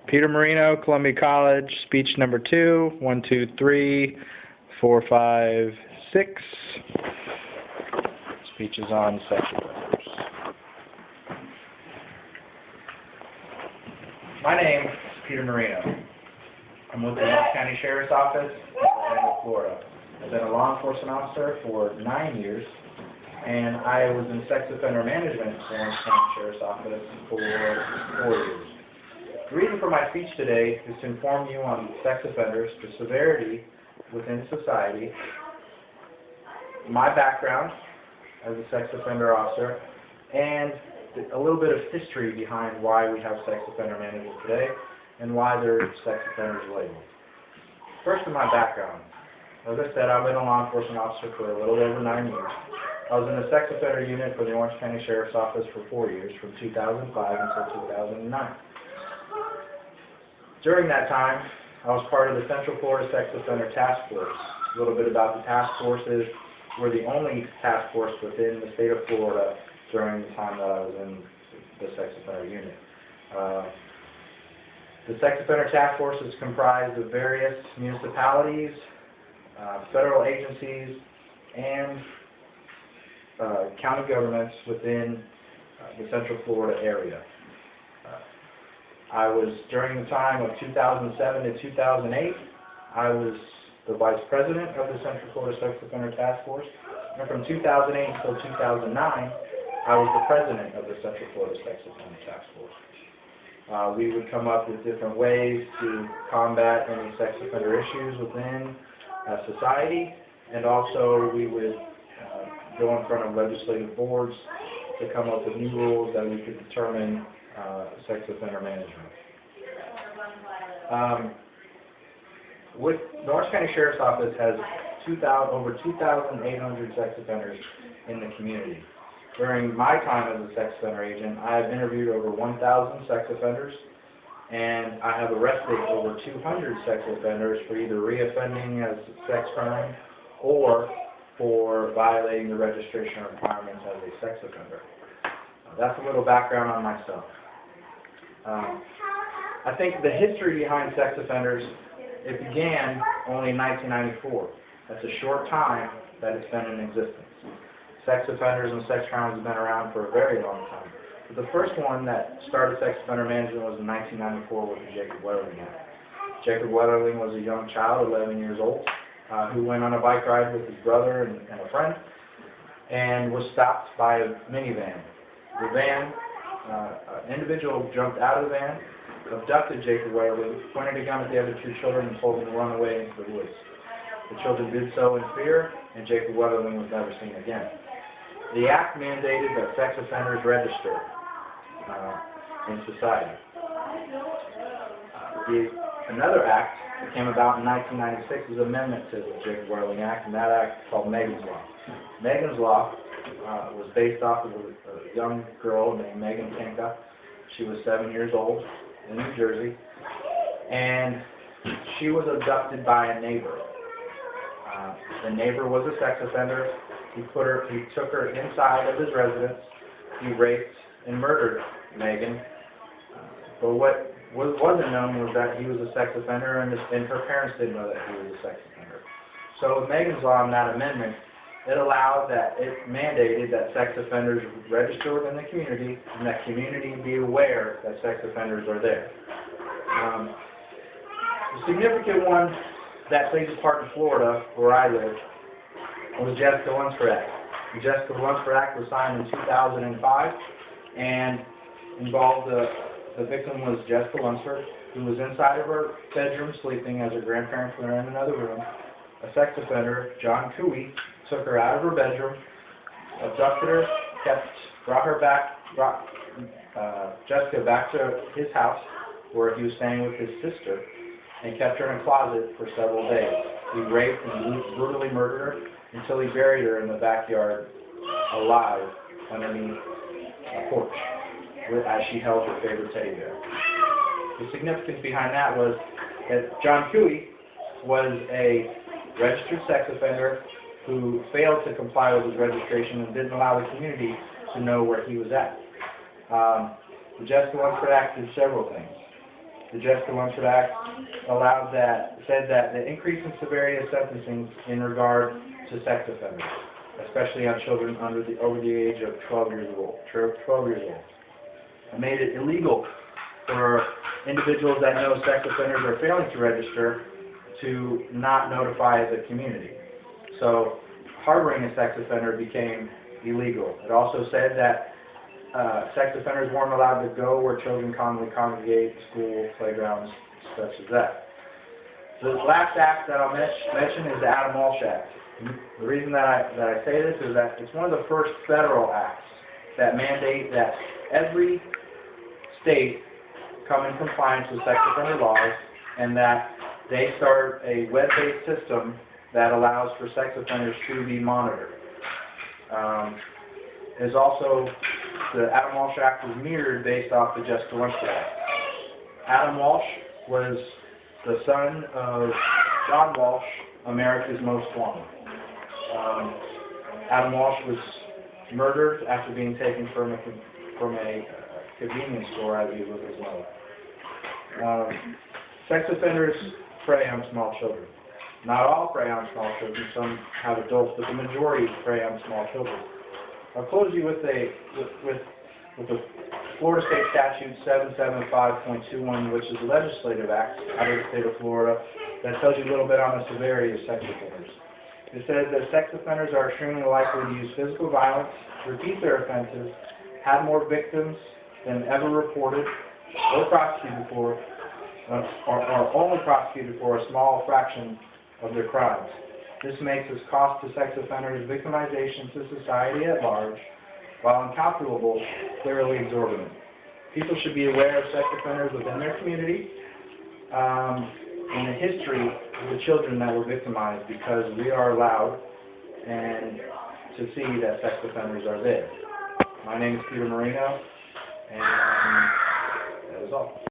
Peter Marino, Columbia College, speech number 2, 1, 2, 3, 4, 5, 6. Speech is on sex offenders. My name is Peter Marino. I'm with the Orange County Sheriff's Office in Orlando, Florida. I've been a law enforcement officer for 9 years, and I was in sex offender management at the Orange County Sheriff's Office for 4 years. The reason for my speech today is to inform you on sex offenders, the severity within society, my background as a sex offender officer, and a little bit of history behind why we have sex offender management today and why they're sex offenders labeled. First, in my background. As I said, I've been a law enforcement officer for a little over 9 years. I was in the sex offender unit for the Orange County Sheriff's Office for 4 years, from 2005 until 2009. During that time, I was part of the Central Florida Sex Offender Task Force. A little bit about the task force is we're the only task force within the state of Florida during the time that I was in the sex offender unit. The Sex Offender Task Force is comprised of various municipalities, federal agencies, and county governments within the Central Florida area. During the time of 2007 to 2008, I was the Vice President of the Central Florida Sex Offender Task Force, and from 2008 until 2009, I was the President of the Central Florida Sex Offender Task Force. We would come up with different ways to combat any sex offender issues within society, and also we would go in front of legislative boards to come up with new rules that we could determine sex offender management. The Orange County Sheriff's Office has over 2,800 sex offenders in the community. During my time as a sex offender agent, I have interviewed over 1,000 sex offenders, and I have arrested over 200 sex offenders for either reoffending as a sex crime or for violating the registration requirements as a sex offender. That's a little background on myself. I think the history behind sex offenders, it began only in 1994. That's a short time that it's been in existence. Sex offenders and sex crimes have been around for a very long time. But the first one that started sex offender management was in 1994 with the Jacob Wetterling Act. Jacob Wetterling was a young child, 11 years old, who went on a bike ride with his brother and a friend, and was stopped by a minivan. The van, an individual jumped out of the van, abducted Jacob Wetterling, pointed a gun at the other 2 children, and told them to run away into the woods. The children did so in fear, and Jacob Wetterling was never seen again. The act mandated that sex offenders register in society. Another act that came about in 1996 was an amendment to the Jacob Wetterling Act, and that act is called Megan's Law. Megan's Law was based off of a young girl named Megan Kinka. She was 7 years old in New Jersey, and she was abducted by a neighbor. The neighbor was a sex offender. He took her inside of his residence. He raped and murdered Megan. But what wasn't known was that he was a sex offender, and her parents didn't know that he was a sex offender. So with Megan's Law and that amendment, it mandated that sex offenders register within the community, and that community be aware that sex offenders are there. The significant one that plays a part in Florida, where I live, was the Jessica Lunsford Act. The Jessica Lunsford Act was signed in 2005 and involved the victim was Jessica Lunsford, who was inside of her bedroom sleeping as her grandparents were in another room. A sex offender, John Cooey, took her out of her bedroom, abducted her, brought Jessica back to his house where he was staying with his sister, and kept her in a closet for several days. He raped and brutally murdered her until he buried her in the backyard alive underneath a porch as she held her favorite teddy bear. The significance behind that was that John Cooey was a registered sex offender who failed to comply with his registration and didn't allow the community to know where he was at. The Jessica Lunsford Act did several things. The Just to Lunch Act said that the increase in severity of sentencing in regard to sex offenders, especially on children over the age of 12 years old. It made it illegal for individuals that know sex offenders are failing to register to not notify the community. So harboring a sex offender became illegal. It also said that sex offenders weren't allowed to go where children commonly congregate, school, playgrounds, such as that. The last act that I'll mention is the Adam Walsh Act. The reason that I say this is that it's one of the first federal acts that mandate that every state come in compliance with sex offender laws, and that they start a web-based system that allows for sex offenders to be monitored. There's also, the Adam Walsh Act was mirrored based off the Just to Lunch Act. Adam Walsh was the son of John Walsh, America's Most Wanted. Adam Walsh was murdered after being taken from a convenience store as he was with his mother. Sex offenders prey on small children. Not all prey on small children. Some have adults, but the majority prey on small children. I'll close you with the Florida State Statute 775.21, which is a legislative act out of the state of Florida that tells you a little bit on the severity of sex offenders. It says that sex offenders are extremely likely to use physical violence, repeat their offenses, have more victims than ever reported or prosecuted for, or only prosecuted for a small fraction of their crimes. This makes this cost to sex offenders victimization to society at large, while incalculable, clearly exorbitant. People should be aware of sex offenders within their community and the history of the children that were victimized, because we are allowed and to see that sex offenders are there. My name is Peter Marino, and that is all.